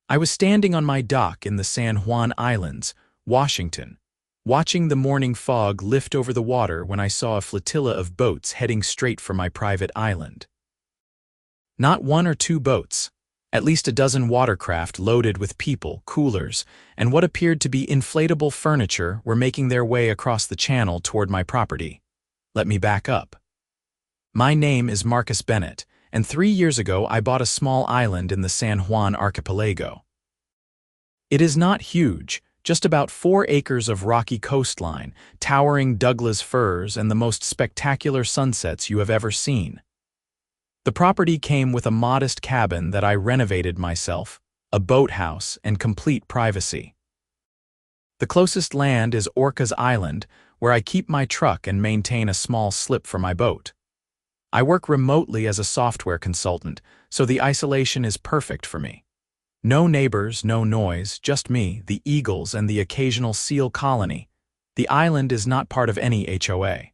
I was standing on my dock in the San Juan Islands, Washington, watching the morning fog lift over the water when I saw a flotilla of boats heading straight for my private island. Not one or two boats, at least a dozen watercraft loaded with people, coolers, and what appeared to be inflatable furniture were making their way across the channel toward my property. Let me back up. My name is Marcus Bennett, and 3 years ago I bought a small island in the San Juan archipelago. It is not huge, just about 4 acres of rocky coastline, towering Douglas firs, and the most spectacular sunsets you have ever seen. The property came with a modest cabin that I renovated myself, a boathouse, and complete privacy. The closest land is Orcas Island, where I keep my truck and maintain a small slip for my boat. I work remotely as a software consultant, so the isolation is perfect for me. No neighbors, no noise, just me, the eagles, and the occasional seal colony. The island is not part of any HOA.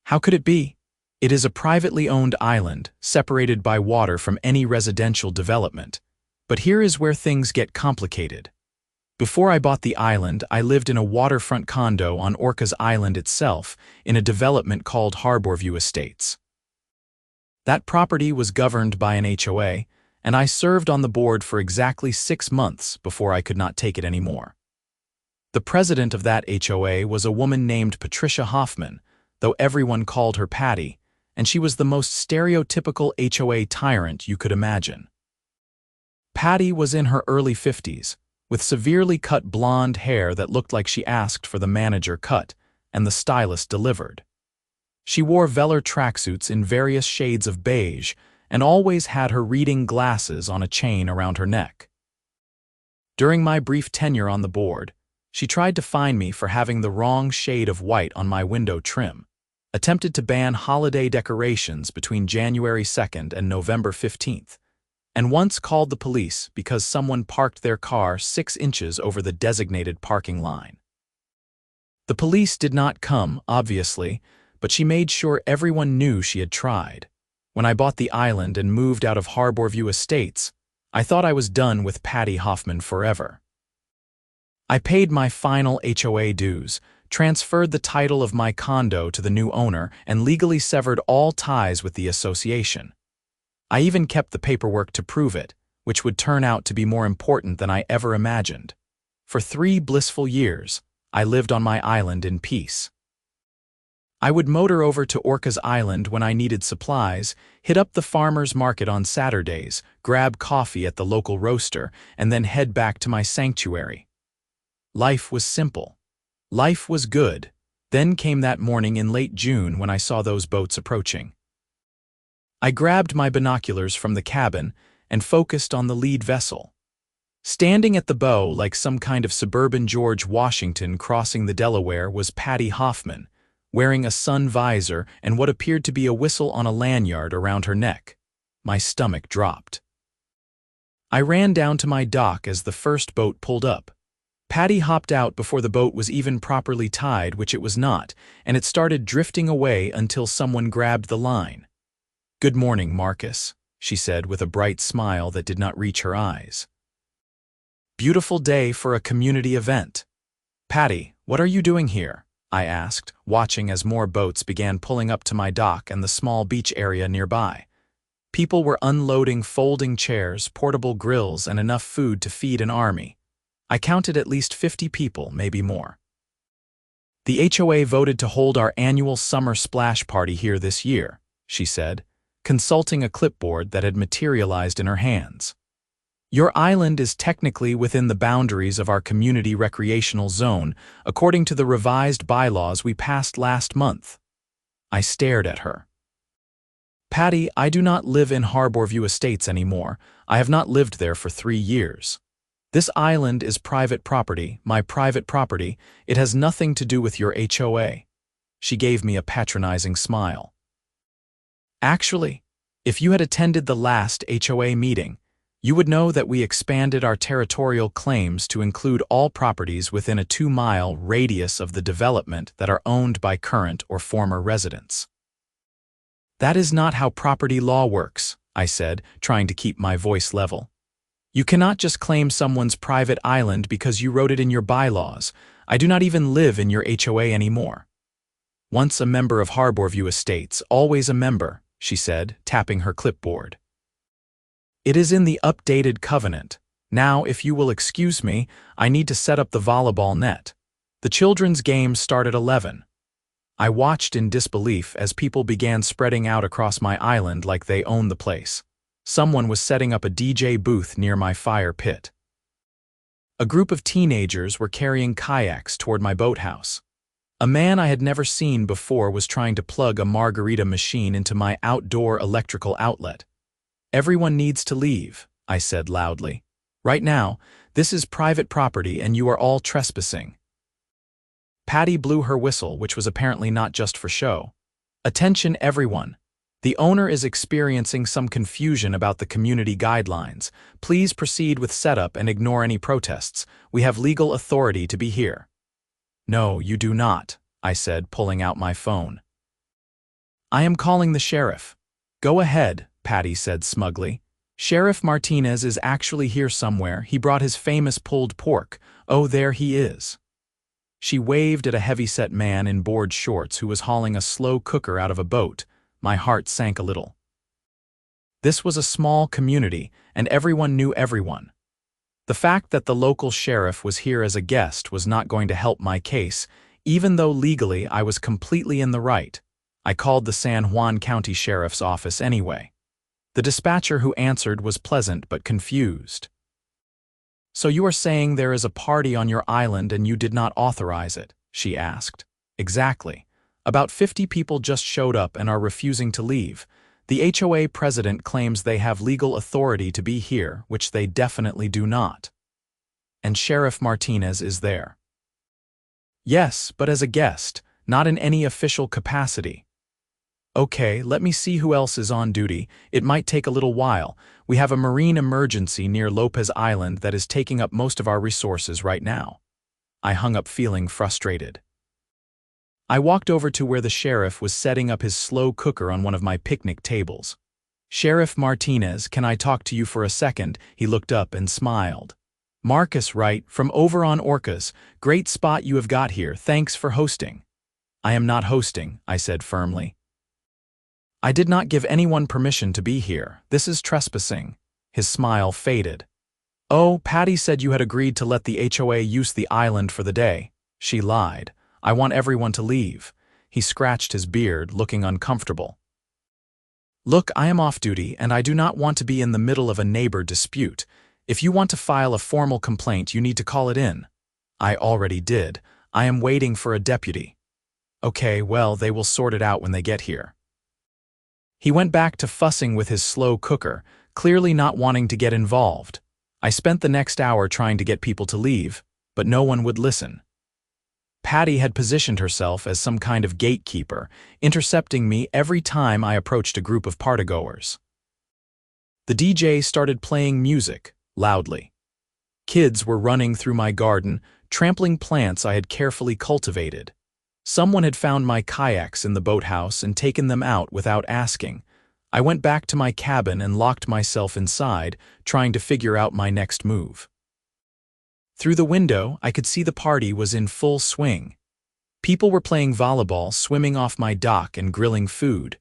How could it be? It is a privately owned island, separated by water from any residential development. But here is where things get complicated. Before I bought the island, I lived in a waterfront condo on Orcas Island itself, in a development called Harborview Estates. That property was governed by an HOA, and I served on the board for exactly 6 months before I could not take it anymore. The president of that HOA was a woman named Patricia Hoffman, though everyone called her Patty, and she was the most stereotypical HOA tyrant you could imagine. Patty was in her early 50s, with severely cut blonde hair that looked like she asked for the manager cut, and the stylist delivered. She wore velour tracksuits in various shades of beige, and always had her reading glasses on a chain around her neck. During my brief tenure on the board, she tried to fine me for having the wrong shade of white on my window trim, attempted to ban holiday decorations between January 2nd and November 15th, and once called the police because someone parked their car 6 inches over the designated parking line. The police did not come, obviously, but she made sure everyone knew she had tried. When I bought the island and moved out of Harborview Estates, I thought I was done with Patty Hoffman forever. I paid my final HOA dues, transferred the title of my condo to the new owner, and legally severed all ties with the association. I even kept the paperwork to prove it, which would turn out to be more important than I ever imagined. For 3 blissful years, I lived on my island in peace. I would motor over to Orcas Island when I needed supplies, hit up the farmers market on Saturdays, grab coffee at the local roaster, and then head back to my sanctuary. Life was simple. Life was good. Then came that morning in late June when I saw those boats approaching. I grabbed my binoculars from the cabin and focused on the lead vessel. Standing at the bow like some kind of suburban George Washington crossing the Delaware was Patty Hoffman, wearing a sun visor and what appeared to be a whistle on a lanyard around her neck. My stomach dropped. I ran down to my dock as the first boat pulled up. Patty hopped out before the boat was even properly tied, which it was not, and it started drifting away until someone grabbed the line. "Good morning, Marcus," she said with a bright smile that did not reach her eyes. "Beautiful day for a community event." "Patty, what are you doing here?" I asked, watching as more boats began pulling up to my dock and the small beach area nearby. People were unloading folding chairs, portable grills, and enough food to feed an army. I counted at least 50 people, maybe more. "The HOA voted to hold our annual summer splash party here this year," she said, consulting a clipboard that had materialized in her hands. "Your island is technically within the boundaries of our community recreational zone, according to the revised bylaws we passed last month." I stared at her. "Patty, I do not live in Harborview Estates anymore. I have not lived there for 3 years. This island is private property, my private property. It has nothing to do with your HOA." She gave me a patronizing smile. "Actually, if you had attended the last HOA meeting, you would know that we expanded our territorial claims to include all properties within a 2-mile radius of the development that are owned by current or former residents." "That is not how property law works," I said, trying to keep my voice level. You cannot just claim someone's private island because you wrote it in your bylaws. I do not even live in your HOA anymore. Once a member of Harborview Estates, always a member, she said, tapping her clipboard. It is in the updated covenant. Now, if you will excuse me, I need to set up the volleyball net. The children's games start at 11. I watched in disbelief as people began spreading out across my island like they owned the place. Someone was setting up a DJ booth near my fire pit. A group of teenagers were carrying kayaks toward my boathouse. A man I had never seen before was trying to plug a margarita machine into my outdoor electrical outlet. Everyone needs to leave, I said loudly. Right now, this is private property and you are all trespassing. Patty blew her whistle, which was apparently not just for show. Attention everyone. The owner is experiencing some confusion about the community guidelines. Please proceed with setup and ignore any protests. We have legal authority to be here. No, you do not, I said, pulling out my phone. I am calling the sheriff. Go ahead, Patty said smugly. Sheriff Martinez is actually here somewhere. He brought his famous pulled pork. Oh, there he is. She waved at a heavy-set man in board shorts who was hauling a slow cooker out of a boat. My heart sank a little. This was a small community, and everyone knew everyone. The fact that the local sheriff was here as a guest was not going to help my case, even though legally I was completely in the right. I called the San Juan County Sheriff's Office anyway. The dispatcher who answered was pleasant but confused. So you are saying there is a party on your island and you did not authorize it? She asked. Exactly. About 50 people just showed up and are refusing to leave. The HOA president claims they have legal authority to be here, which they definitely do not. And Sheriff Martinez is there. Yes, but as a guest, not in any official capacity. Okay, let me see who else is on duty. It might take a little while. We have a marine emergency near Lopez Island that is taking up most of our resources right now. I hung up feeling frustrated. I walked over to where the sheriff was setting up his slow cooker on one of my picnic tables. Sheriff Martinez, can I talk to you for a second? He looked up and smiled. Marcus, right, from over on Orcas. Great spot you have got here. Thanks for hosting. I am not hosting, I said firmly. I did not give anyone permission to be here. This is trespassing. His smile faded. Oh, Patty said you had agreed to let the HOA use the island for the day. She lied. I want everyone to leave. He scratched his beard, looking uncomfortable. Look, I am off duty, and I do not want to be in the middle of a neighbor dispute. If you want to file a formal complaint, you need to call it in. I already did. I am waiting for a deputy. Okay, well, they will sort it out when they get here. He went back to fussing with his slow cooker, clearly not wanting to get involved. I spent the next hour trying to get people to leave, but no one would listen. Patty had positioned herself as some kind of gatekeeper, intercepting me every time I approached a group of partygoers. The DJ started playing music, loudly. Kids were running through my garden, trampling plants I had carefully cultivated. Someone had found my kayaks in the boathouse and taken them out without asking. I went back to my cabin and locked myself inside, trying to figure out my next move. Through the window, I could see the party was in full swing. People were playing volleyball, swimming off my dock, and grilling food.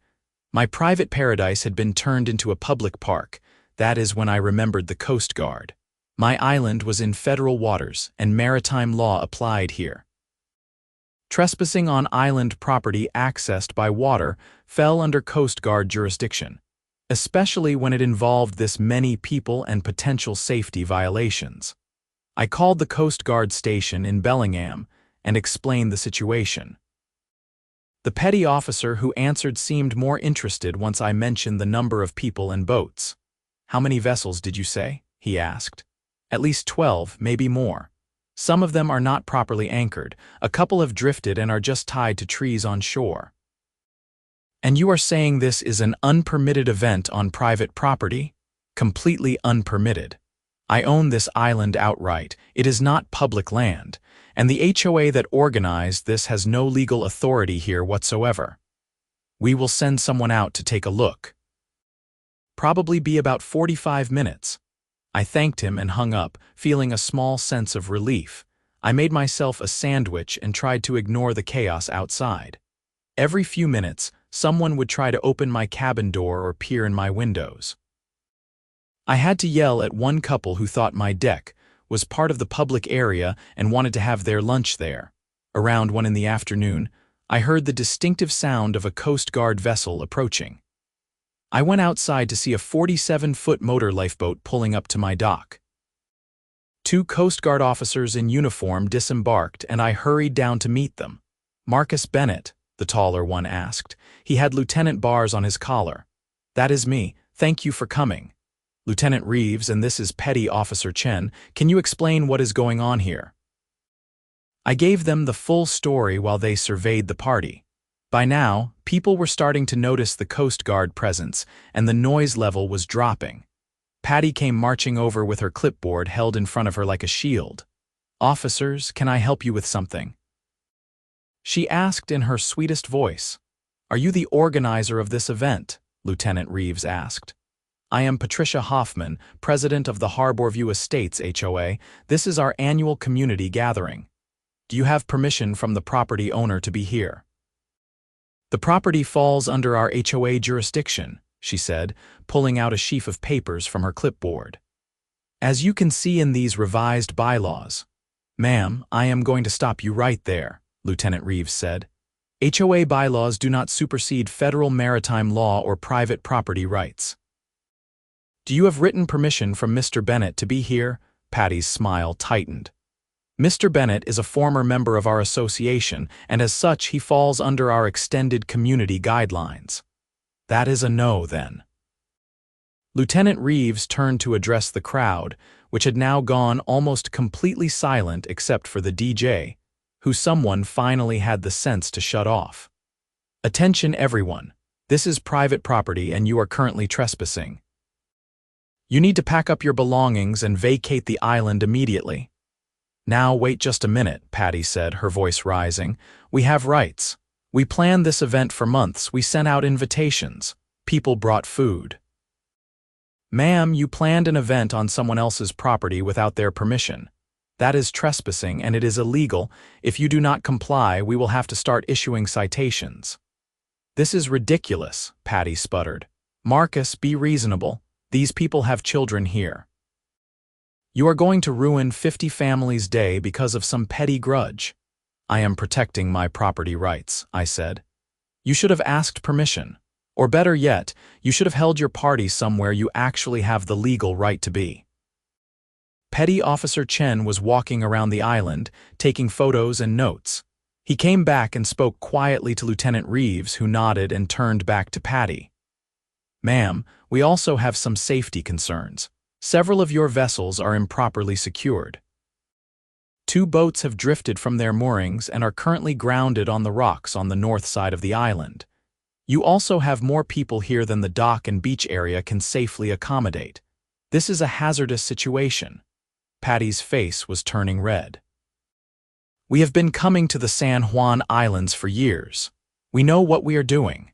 My private paradise had been turned into a public park. That is when I remembered the Coast Guard. My island was in federal waters, and maritime law applied here. Trespassing on island property accessed by water fell under Coast Guard jurisdiction, especially when it involved this many people and potential safety violations. I called the Coast Guard station in Bellingham and explained the situation. The petty officer who answered seemed more interested once I mentioned the number of people and boats. How many vessels did you say? He asked. At least 12, maybe more. Some of them are not properly anchored. A couple have drifted and are just tied to trees on shore. And you are saying this is an unpermitted event on private property? Completely unpermitted. I own this island outright. It is not public land, and the HOA that organized this has no legal authority here whatsoever. We will send someone out to take a look. Probably be about 45 minutes. I thanked him and hung up, feeling a small sense of relief. I made myself a sandwich and tried to ignore the chaos outside. Every few minutes, someone would try to open my cabin door or peer in my windows. I had to yell at one couple who thought my deck was part of the public area and wanted to have their lunch there. Around 1 in the afternoon, I heard the distinctive sound of a Coast Guard vessel approaching. I went outside to see a 47-foot motor lifeboat pulling up to my dock. 2 Coast Guard officers in uniform disembarked, and I hurried down to meet them. "Marcus Bennett," the taller one asked. He had lieutenant bars on his collar. "That is me. Thank you for coming." "Lieutenant Reeves, and this is Petty Officer Chen. Can you explain what is going on here?" I gave them the full story while they surveyed the party. By now, people were starting to notice the Coast Guard presence, and the noise level was dropping. Patty came marching over with her clipboard held in front of her like a shield. "Officers, can I help you with something?" She asked in her sweetest voice. "Are you the organizer of this event?" Lieutenant Reeves asked. "I am Patricia Hoffman, president of the Harborview Estates HOA. This is our annual community gathering. Do you have permission from the property owner to be here?" "The property falls under our HOA jurisdiction," she said, pulling out a sheaf of papers from her clipboard. "As you can see in these revised bylaws." "Ma'am, I am going to stop you right there," Lieutenant Reeves said. "HOA bylaws do not supersede federal maritime law or private property rights." "Do you have written permission from Mr. Bennett to be here?" Patty's smile tightened. "Mr. Bennett is a former member of our association, and as such he falls under our extended community guidelines." "That is a no, then." Lieutenant Reeves turned to address the crowd, which had now gone almost completely silent except for the DJ, who someone finally had the sense to shut off. "Attention everyone. This is private property and you are currently trespassing. You need to pack up your belongings and vacate the island immediately." "Now wait just a minute," Patty said, her voice rising. "We have rights. We planned this event for months. We sent out invitations. People brought food." "Ma'am, you planned an event on someone else's property without their permission. That is trespassing and it is illegal. If you do not comply, we will have to start issuing citations." "This is ridiculous," Patty sputtered. "Marcus, be reasonable. These people have children here. You are going to ruin 50 families' day because of some petty grudge." "I am protecting my property rights," I said. "You should have asked permission. Or better yet, you should have held your party somewhere you actually have the legal right to be." Petty Officer Chen was walking around the island, taking photos and notes. He came back and spoke quietly to Lieutenant Reeves, who nodded and turned back to Patty. "Ma'am, we also have some safety concerns. Several of your vessels are improperly secured. 2 boats have drifted from their moorings and are currently grounded on the rocks on the north side of the island. You also have more people here than the dock and beach area can safely accommodate. This is a hazardous situation." Patty's face was turning red. "We have been coming to the San Juan Islands for years. We know what we are doing."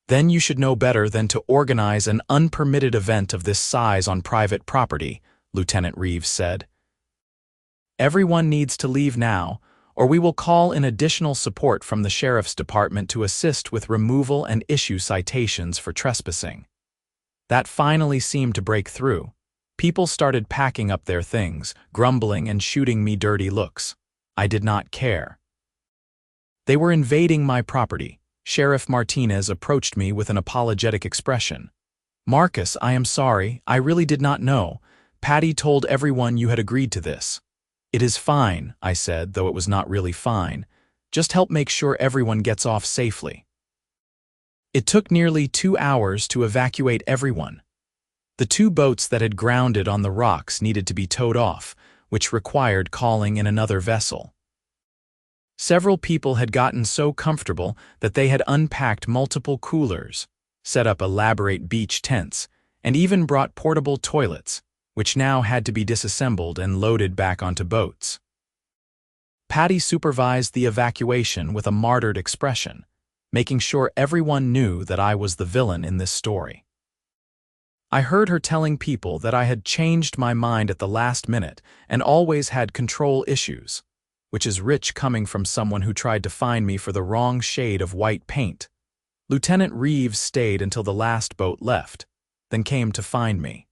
"Then you should know better than to organize an unpermitted event of this size on private property," Lieutenant Reeves said. "Everyone needs to leave now, or we will call in additional support from the Sheriff's Department to assist with removal and issue citations for trespassing." That finally seemed to break through. People started packing up their things, grumbling and shooting me dirty looks. I did not care. They were invading my property. Sheriff Martinez approached me with an apologetic expression. "Marcus, I am sorry. I really did not know. Patty told everyone you had agreed to this." "It is fine," I said, though it was not really fine. "Just help make sure everyone gets off safely." It took nearly 2 hours to evacuate everyone. The 2 boats that had grounded on the rocks needed to be towed off, which required calling in another vessel. Several people had gotten so comfortable that they had unpacked multiple coolers, set up elaborate beach tents, and even brought portable toilets, which now had to be disassembled and loaded back onto boats. Patty supervised the evacuation with a martyred expression, making sure everyone knew that I was the villain in this story. I heard her telling people that I had changed my mind at the last minute and always had control issues, which is rich coming from someone who tried to find me for the wrong shade of white paint. Lieutenant Reeves stayed until the last boat left, then came to find me.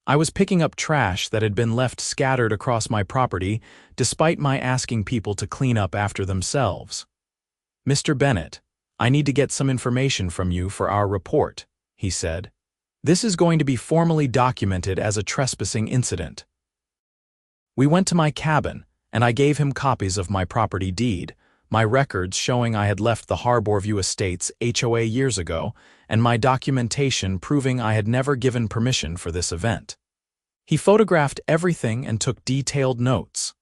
I was picking up trash that had been left scattered across my property despite my asking people to clean up after themselves. "Mr. Bennett, I need to get some information from you for our report," he said. "This is going to be formally documented as a trespassing incident." We went to my cabin, and I gave him copies of my property deed, my records showing I had left the Harborview Estates HOA years ago, and my documentation proving I had never given permission for this event. He photographed everything and took detailed notes.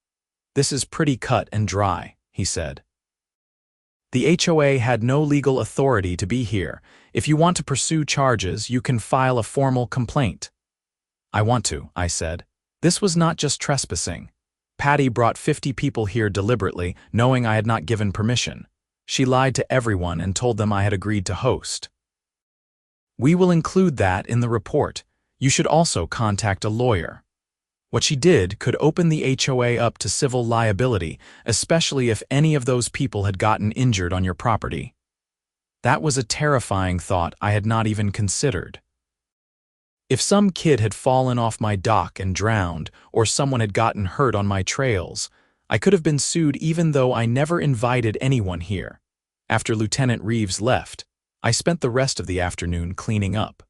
"This is pretty cut and dry," he said. "The HOA had no legal authority to be here. If you want to pursue charges, you can file a formal complaint." "I want to," I said. "This was not just trespassing. Patty brought 50 people here deliberately, knowing I had not given permission. She lied to everyone and told them I had agreed to host." "We will include that in the report. You should also contact a lawyer." What she did could open the HOA up to civil liability, especially if any of those people had gotten injured on your property. That was a terrifying thought I had not even considered. If some kid had fallen off my dock and drowned, or someone had gotten hurt on my trails, I could have been sued even though I never invited anyone here. After Lieutenant Reeves left, I spent the rest of the afternoon cleaning up.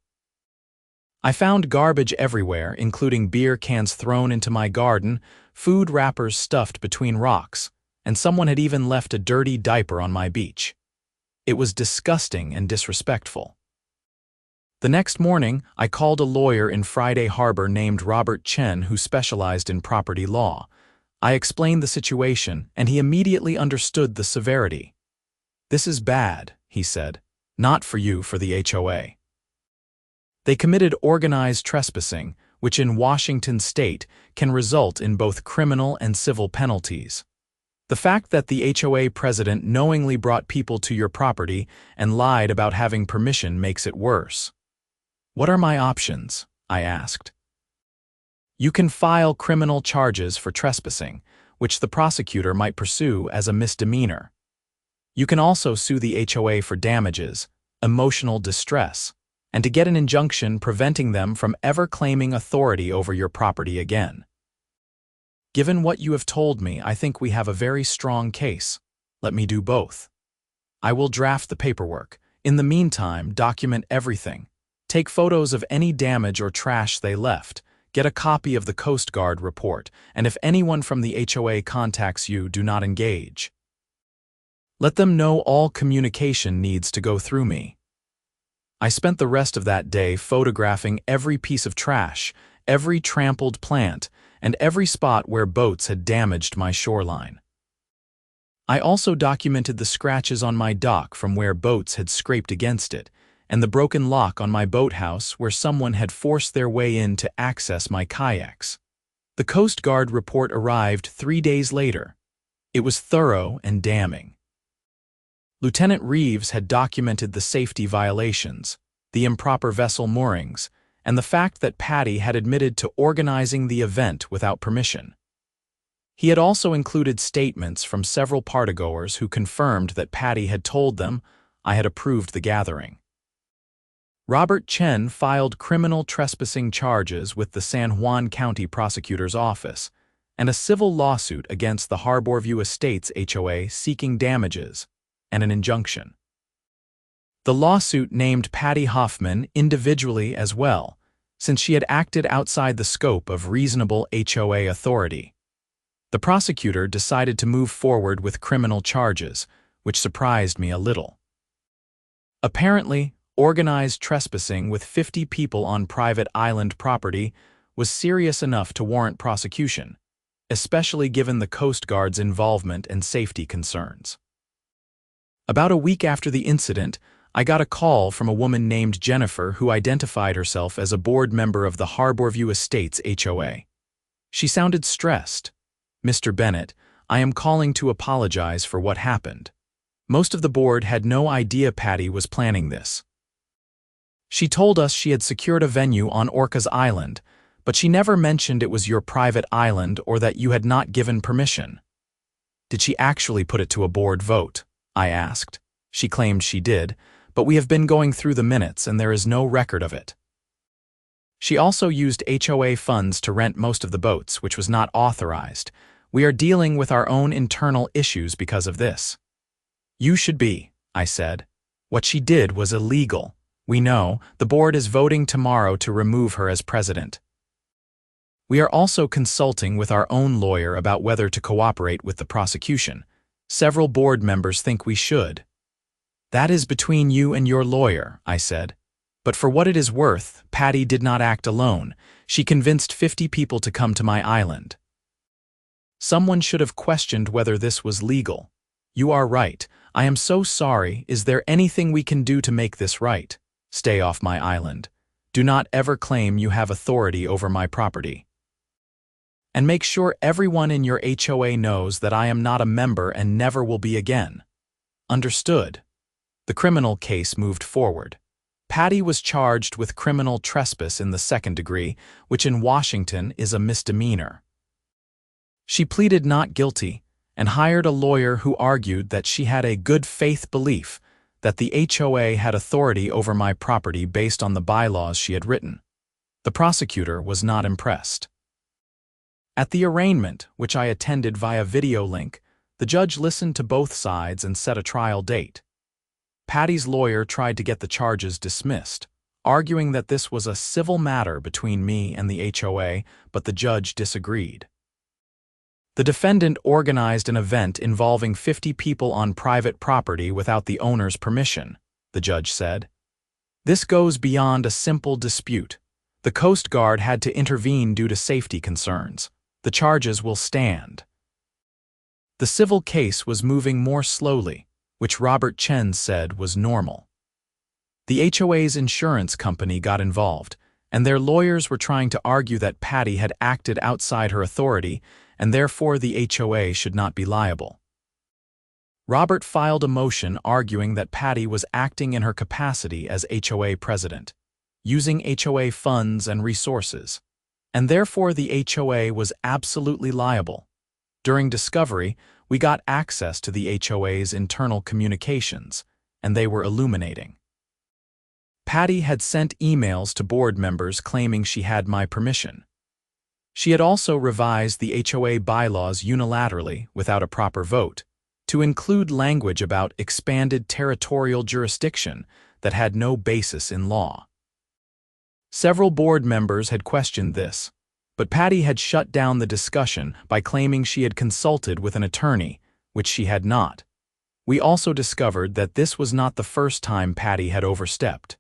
I found garbage everywhere, including beer cans thrown into my garden, food wrappers stuffed between rocks, and someone had even left a dirty diaper on my beach. It was disgusting and disrespectful. The next morning, I called a lawyer in Friday Harbor named Robert Chen who specialized in property law. I explained the situation, and he immediately understood the severity. "This is bad," he said. "Not for you, for the HOA. They committed organized trespassing, which in Washington state can result in both criminal and civil penalties. The fact that the HOA president knowingly brought people to your property and lied about having permission makes it worse." "What are my options?" I asked. "You can file criminal charges for trespassing, which the prosecutor might pursue as a misdemeanor. You can also sue the HOA for damages, emotional distress, and to get an injunction preventing them from ever claiming authority over your property again. Given what you have told me, I think we have a very strong case. Let me do both. I will draft the paperwork. In the meantime, document everything. Take photos of any damage or trash they left. Get a copy of the Coast Guard report, and if anyone from the HOA contacts you, do not engage. Let them know all communication needs to go through me." I spent the rest of that day photographing every piece of trash, every trampled plant, and every spot where boats had damaged my shoreline. I also documented the scratches on my dock from where boats had scraped against it, and the broken lock on my boathouse where someone had forced their way in to access my kayaks. The Coast Guard report arrived 3 days later. It was thorough and damning. Lieutenant Reeves had documented the safety violations, the improper vessel moorings, and the fact that Patty had admitted to organizing the event without permission. He had also included statements from several partygoers who confirmed that Patty had told them I had approved the gathering. Robert Chen filed criminal trespassing charges with the San Juan County Prosecutor's Office and a civil lawsuit against the Harborview Estates HOA seeking damages and an injunction. The lawsuit named Patty Hoffman individually as well, since she had acted outside the scope of reasonable HOA authority. The prosecutor decided to move forward with criminal charges, which surprised me a little. Apparently, organized trespassing with 50 people on private island property was serious enough to warrant prosecution, especially given the Coast Guard's involvement and safety concerns. About a week after the incident, I got a call from a woman named Jennifer who identified herself as a board member of the Harborview Estates HOA. She sounded stressed. "Mr. Bennett, I am calling to apologize for what happened. Most of the board had no idea Patty was planning this." She told us she had secured a venue on Orcas Island, but she never mentioned it was your private island or that you had not given permission. Did she actually put it to a board vote? I asked. She claimed she did, but we have been going through the minutes and there is no record of it. She also used HOA funds to rent most of the boats, which was not authorized. We are dealing with our own internal issues because of this. You should be, I said. What she did was illegal. We know, the board is voting tomorrow to remove her as president. We are also consulting with our own lawyer about whether to cooperate with the prosecution. Several board members think we should. That is between you and your lawyer, I said. But for what it is worth, Patty did not act alone. She convinced 50 people to come to my island. Someone should have questioned whether this was legal. You are right. I am so sorry. Is there anything we can do to make this right? Stay off my island. Do not ever claim you have authority over my property. And make sure everyone in your HOA knows that I am not a member and never will be again. Understood. The criminal case moved forward. Patty was charged with criminal trespass in the second degree, which in Washington is a misdemeanor. She pleaded not guilty and hired a lawyer who argued that she had a good faith belief that the HOA had authority over my property based on the bylaws she had written. The prosecutor was not impressed. At the arraignment, which I attended via video link, the judge listened to both sides and set a trial date. Patty's lawyer tried to get the charges dismissed, arguing that this was a civil matter between me and the HOA, but the judge disagreed. The defendant organized an event involving 50 people on private property without the owner's permission, the judge said. This goes beyond a simple dispute. The Coast Guard had to intervene due to safety concerns. The charges will stand. The civil case was moving more slowly, which Robert Chen said was normal. The HOA's insurance company got involved, and their lawyers were trying to argue that Patty had acted outside her authority and therefore the HOA should not be liable. Robert filed a motion arguing that Patty was acting in her capacity as HOA president, using HOA funds and resources, and therefore the HOA was absolutely liable. During discovery, we got access to the HOA's internal communications, and they were illuminating. Patty had sent emails to board members claiming she had my permission. She had also revised the HOA bylaws unilaterally, without a proper vote, to include language about expanded territorial jurisdiction that had no basis in law. Several board members had questioned this, but Patty had shut down the discussion by claiming she had consulted with an attorney, which she had not. We also discovered that this was not the first time Patty had overstepped.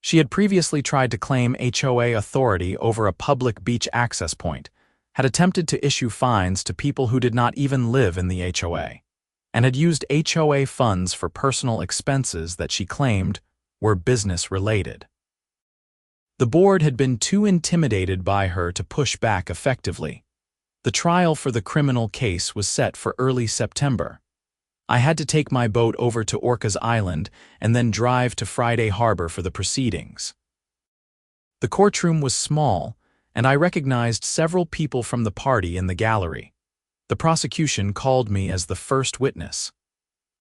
She had previously tried to claim HOA authority over a public beach access point, had attempted to issue fines to people who did not even live in the HOA, and had used HOA funds for personal expenses that she claimed were business-related. The board had been too intimidated by her to push back effectively. The trial for the criminal case was set for early September. I had to take my boat over to Orcas Island and then drive to Friday Harbor for the proceedings. The courtroom was small, and I recognized several people from the party in the gallery. The prosecution called me as the first witness.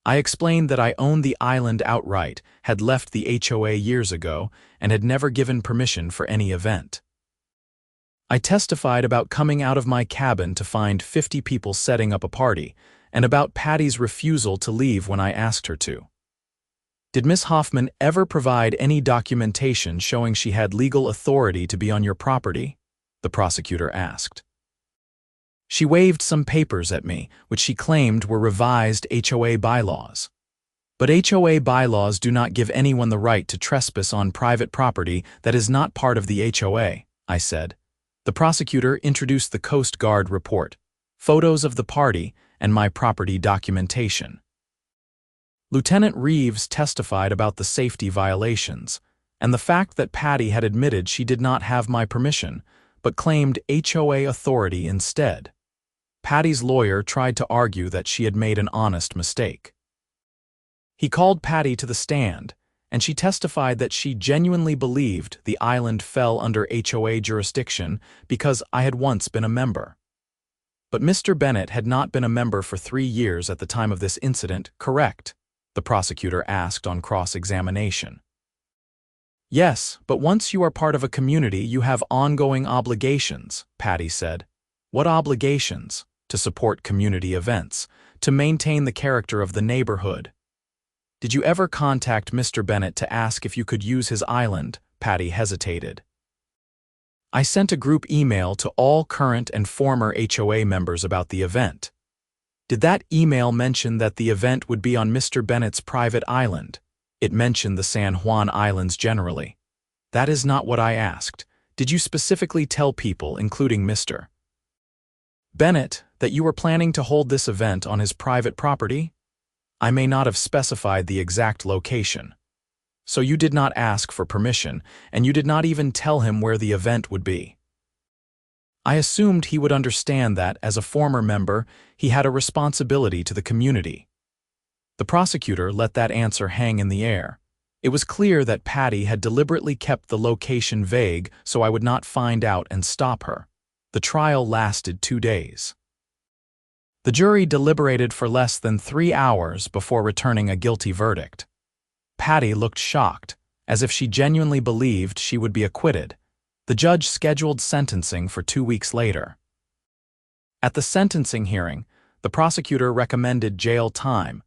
I explained that I owned the island outright, had left the HOA years ago, and had never given permission for any event. I testified about coming out of my cabin to find 50 people setting up a party, and about Patty's refusal to leave when I asked her to. Did Miss Hoffman ever provide any documentation showing she had legal authority to be on your property? The prosecutor asked. She waved some papers at me, which she claimed were revised HOA bylaws. But HOA bylaws do not give anyone the right to trespass on private property that is not part of the HOA, I said. The prosecutor introduced the Coast Guard report, photos of the party, and my property documentation. Lieutenant Reeves testified about the safety violations, and the fact that Patty had admitted she did not have my permission, but claimed HOA authority instead. Patty's lawyer tried to argue that she had made an honest mistake. He called Patty to the stand, and she testified that she genuinely believed the island fell under HOA jurisdiction because I had once been a member. But Mr. Bennett had not been a member for 3 years at the time of this incident, correct? The prosecutor asked on cross-examination. Yes, but once you are part of a community, you have ongoing obligations, Patty said. What obligations? To support community events, to maintain the character of the neighborhood. Did you ever contact Mr. Bennett to ask if you could use his island? Patty hesitated. I sent a group email to all current and former HOA members about the event. Did that email mention that the event would be on Mr. Bennett's private island? It mentioned the San Juan Islands generally. That is not what I asked. Did you specifically tell people, including Mr. Bennett, that you were planning to hold this event on his private property? I may not have specified the exact location. So you did not ask for permission, and you did not even tell him where the event would be. I assumed he would understand that, as a former member, he had a responsibility to the community. The prosecutor let that answer hang in the air. It was clear that Patty had deliberately kept the location vague so I would not find out and stop her. The trial lasted 2 days. The jury deliberated for less than 3 hours before returning a guilty verdict. Patty looked shocked, as if she genuinely believed she would be acquitted. The judge scheduled sentencing for 2 weeks later. At the sentencing hearing, the prosecutor recommended jail time,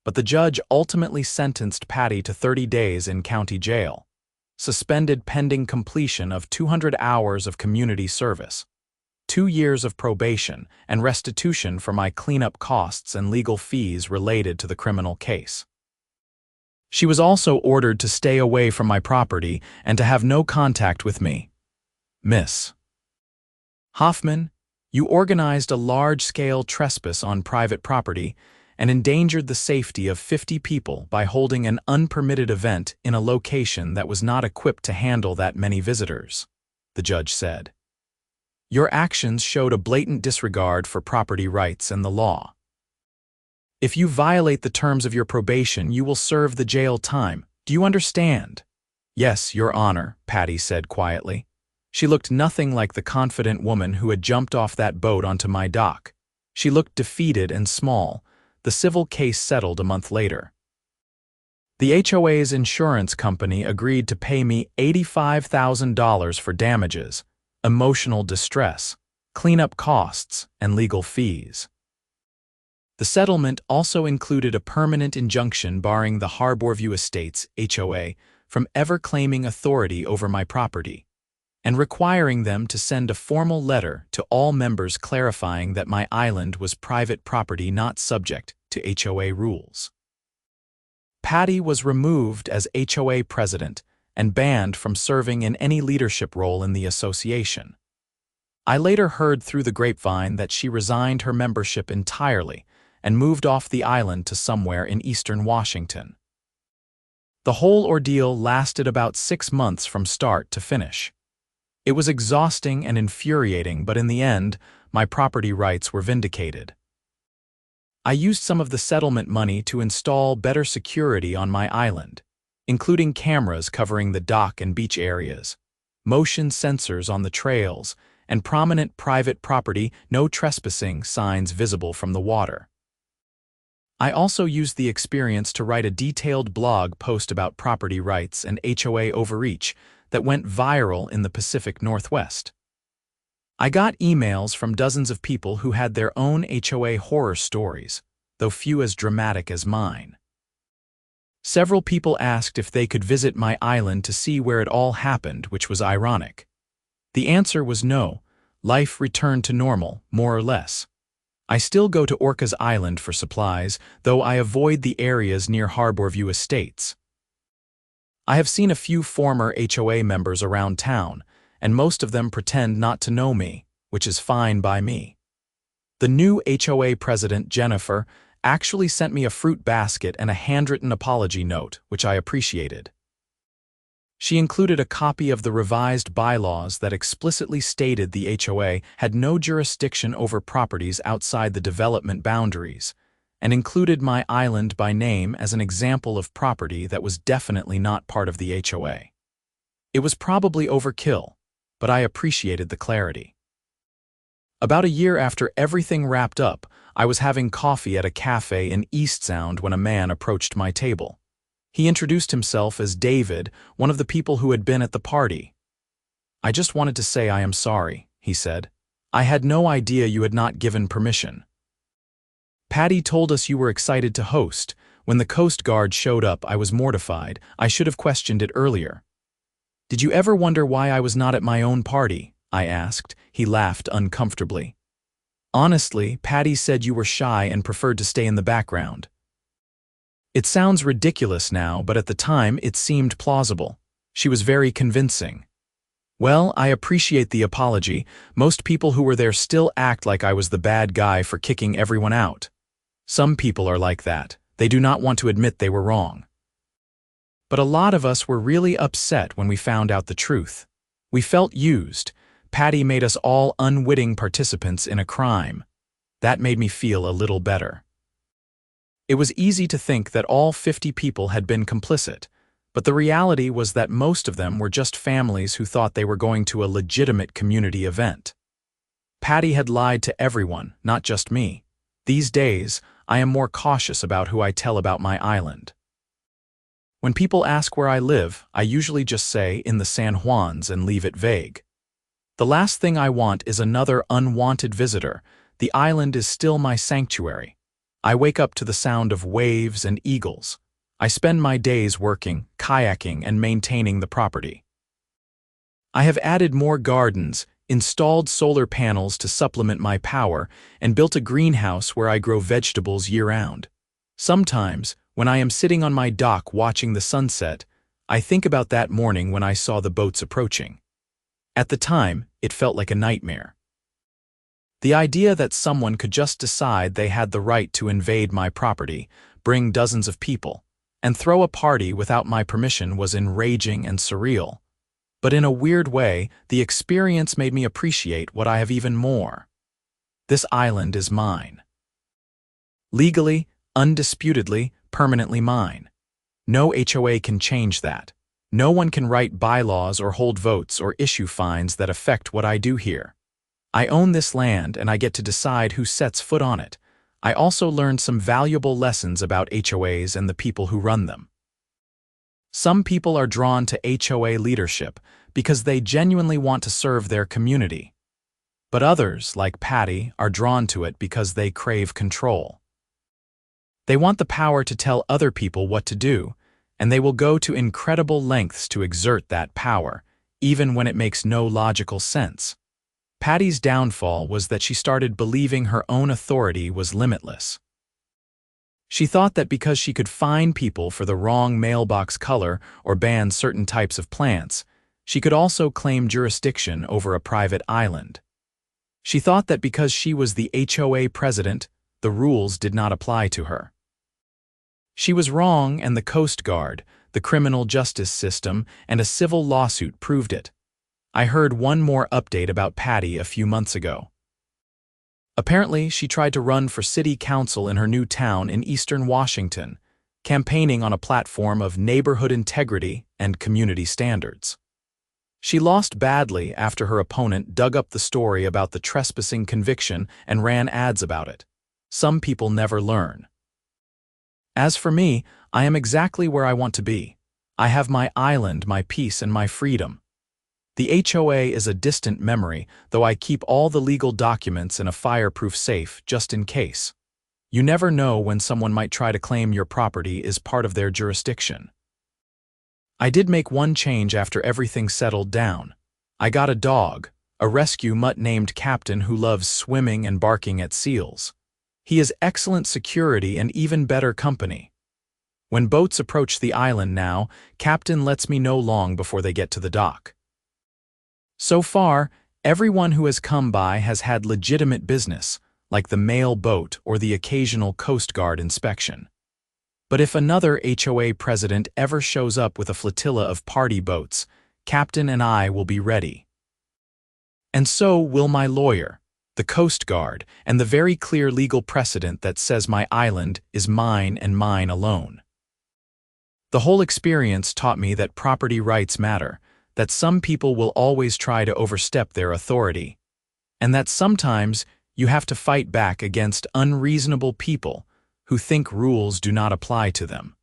but the judge ultimately sentenced Patty to 30 days in county jail, suspended pending completion of 200 hours of community service, 2 years of probation, and restitution for my cleanup costs and legal fees related to the criminal case. She was also ordered to stay away from my property and to have no contact with me. Miss Hoffman, you organized a large-scale trespass on private property and endangered the safety of 50 people by holding an unpermitted event in a location that was not equipped to handle that many visitors, the judge said. Your actions showed a blatant disregard for property rights and the law. If you violate the terms of your probation, you will serve the jail time. Do you understand? Yes, Your Honor, Patty said quietly. She looked nothing like the confident woman who had jumped off that boat onto my dock. She looked defeated and small. The civil case settled a month later. The HOA's insurance company agreed to pay me $85,000 for damages, emotional distress, cleanup costs, and legal fees. The settlement also included a permanent injunction barring the Harborview Estates, HOA, from ever claiming authority over my property, and requiring them to send a formal letter to all members clarifying that my island was private property not subject to HOA rules. Patty was removed as HOA president and banned from serving in any leadership role in the association. I later heard through the grapevine that she resigned her membership entirely and moved off the island to somewhere in eastern Washington. The whole ordeal lasted about 6 months from start to finish. It was exhausting and infuriating, but in the end, my property rights were vindicated. I used some of the settlement money to install better security on my island, including cameras covering the dock and beach areas, motion sensors on the trails, and prominent private property no trespassing signs visible from the water. I also used the experience to write a detailed blog post about property rights and HOA overreach that went viral in the Pacific Northwest. I got emails from dozens of people who had their own HOA horror stories, though few as dramatic as mine. Several people asked if they could visit my island to see where it all happened, which was ironic. The answer was no. Life returned to normal, more or less. I still go to Orcas Island for supplies, though I avoid the areas near Harborview Estates. I have seen a few former HOA members around town, and most of them pretend not to know me, which is fine by me. The new HOA president, Jennifer, actually sent me a fruit basket and a handwritten apology note, which I appreciated. She included a copy of the revised bylaws that explicitly stated the HOA had no jurisdiction over properties outside the development boundaries, and included my island by name as an example of property that was definitely not part of the HOA. It was probably overkill, but I appreciated the clarity. About a year after everything wrapped up, I was having coffee at a cafe in East Sound when a man approached my table. He introduced himself as David, one of the people who had been at the party. "I just wanted to say I am sorry," he said. "I had no idea you had not given permission. Patty told us you were excited to host. When the Coast Guard showed up, I was mortified. I should have questioned it earlier." "Did you ever wonder why I was not at my own party?" I asked. He laughed uncomfortably. "Honestly, Patty said you were shy and preferred to stay in the background." It sounds ridiculous now, but at the time it seemed plausible. She was very convincing. "Well, I appreciate the apology. Most people who were there still act like I was the bad guy for kicking everyone out. Some people are like that. They do not want to admit they were wrong. But a lot of us were really upset when we found out the truth. We felt used. Patty made us all unwitting participants in a crime. That made me feel a little better." It was easy to think that all 50 people had been complicit, but the reality was that most of them were just families who thought they were going to a legitimate community event. Patty had lied to everyone, not just me. These days, I am more cautious about who I tell about my island. When people ask where I live, I usually just say in the San Juans and leave it vague. The last thing I want is another unwanted visitor. The island is still my sanctuary. I wake up to the sound of waves and eagles. I spend my days working, kayaking, and maintaining the property. I have added more gardens, installed solar panels to supplement my power, and built a greenhouse where I grow vegetables year-round. Sometimes, when I am sitting on my dock watching the sunset, I think about that morning when I saw the boats approaching. At the time, it felt like a nightmare. The idea that someone could just decide they had the right to invade my property, bring dozens of people, and throw a party without my permission was enraging and surreal. But in a weird way, the experience made me appreciate what I have even more. This island is mine. Legally, undisputedly, permanently mine. No HOA can change that. No one can write bylaws or hold votes or issue fines that affect what I do here. I own this land and I get to decide who sets foot on it. I also learned some valuable lessons about HOAs and the people who run them. Some people are drawn to HOA leadership because they genuinely want to serve their community. But others, like Patty, are drawn to it because they crave control. They want the power to tell other people what to do, and they will go to incredible lengths to exert that power, even when it makes no logical sense. Patty's downfall was that she started believing her own authority was limitless. She thought that because she could fine people for the wrong mailbox color or ban certain types of plants, she could also claim jurisdiction over a private island. She thought that because she was the HOA president, the rules did not apply to her. She was wrong, and the Coast Guard, the criminal justice system, and a civil lawsuit proved it. I heard one more update about Patty a few months ago. Apparently, she tried to run for city council in her new town in eastern Washington, campaigning on a platform of neighborhood integrity and community standards. She lost badly after her opponent dug up the story about the trespassing conviction and ran ads about it. Some people never learn. As for me, I am exactly where I want to be. I have my island, my peace, and my freedom. The HOA is a distant memory, though I keep all the legal documents in a fireproof safe just in case. You never know when someone might try to claim your property is part of their jurisdiction. I did make one change after everything settled down. I got a dog, a rescue mutt named Captain who loves swimming and barking at seals. He is excellent security and even better company. When boats approach the island now, Captain lets me know long before they get to the dock. So far, everyone who has come by has had legitimate business, like the mail boat or the occasional Coast Guard inspection. But if another HOA president ever shows up with a flotilla of party boats, Captain and I will be ready. And so will my lawyer. the Coast Guard, and the very clear legal precedent that says my island is mine and mine alone. The whole experience taught me that property rights matter, that some people will always try to overstep their authority, and that sometimes you have to fight back against unreasonable people who think rules do not apply to them.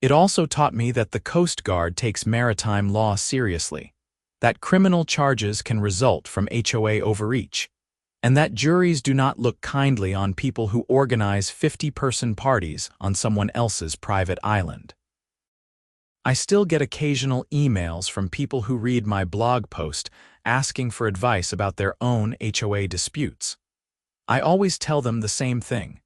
It also taught me that the Coast Guard takes maritime law seriously, that criminal charges can result from HOA overreach, and that juries do not look kindly on people who organize 50-person parties on someone else's private island. I still get occasional emails from people who read my blog post asking for advice about their own HOA disputes. I always tell them the same thing: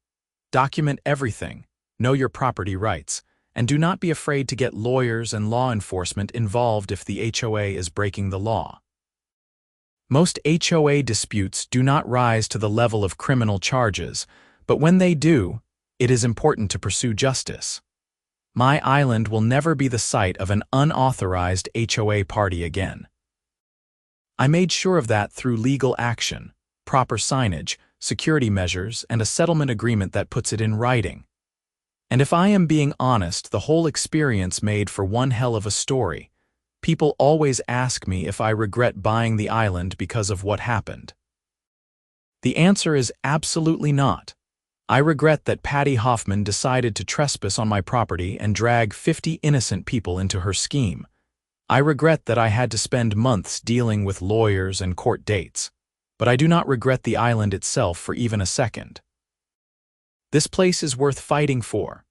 document everything, know your property rights, and do not be afraid to get lawyers and law enforcement involved if the HOA is breaking the law. Most HOA disputes do not rise to the level of criminal charges, but when they do, it is important to pursue justice. My island will never be the site of an unauthorized HOA party again. I made sure of that through legal action, proper signage, security measures, and a settlement agreement that puts it in writing. And if I am being honest, the whole experience made for one hell of a story. People always ask me if I regret buying the island because of what happened. The answer is absolutely not. I regret that Patty Hoffman decided to trespass on my property and drag 50 innocent people into her scheme. I regret that I had to spend months dealing with lawyers and court dates, but I do not regret the island itself for even a second. This place is worth fighting for.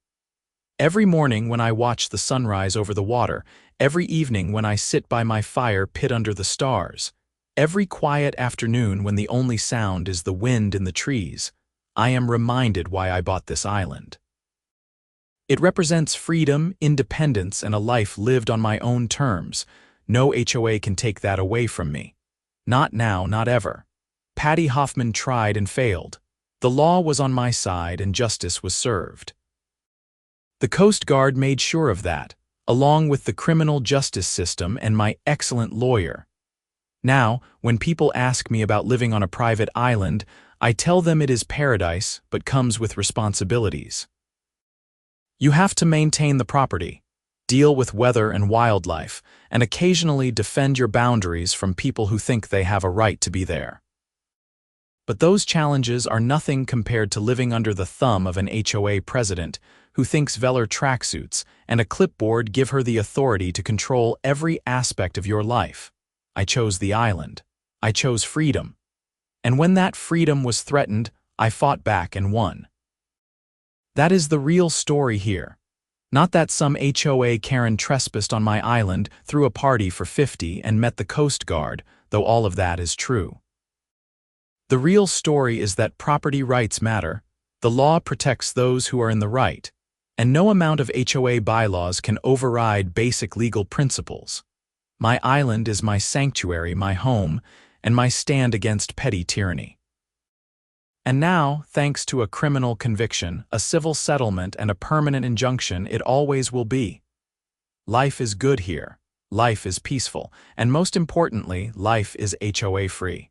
Every morning when I watch the sunrise over the water, every evening when I sit by my fire pit under the stars, every quiet afternoon when the only sound is the wind in the trees, I am reminded why I bought this island. It represents freedom, independence, and a life lived on my own terms. No HOA can take that away from me. Not now, not ever. Patty Hoffman tried and failed. The law was on my side and justice was served. The Coast Guard made sure of that, along with the criminal justice system and my excellent lawyer. Now, when people ask me about living on a private island, I tell them it is paradise but comes with responsibilities. You have to maintain the property, deal with weather and wildlife, and occasionally defend your boundaries from people who think they have a right to be there. But those challenges are nothing compared to living under the thumb of an HOA president who thinks velour tracksuits and a clipboard give her the authority to control every aspect of your life. I chose the island. I chose freedom. And when that freedom was threatened, I fought back and won. That is the real story here. Not that some HOA Karen trespassed on my island, threw a party for 50 and met the Coast Guard, though all of that is true. The real story is that property rights matter, the law protects those who are in the right, and no amount of HOA bylaws can override basic legal principles. My island is my sanctuary, my home, and my stand against petty tyranny. And now, thanks to a criminal conviction, a civil settlement, and a permanent injunction, it always will be. Life is good here, life is peaceful, and most importantly, life is HOA-free.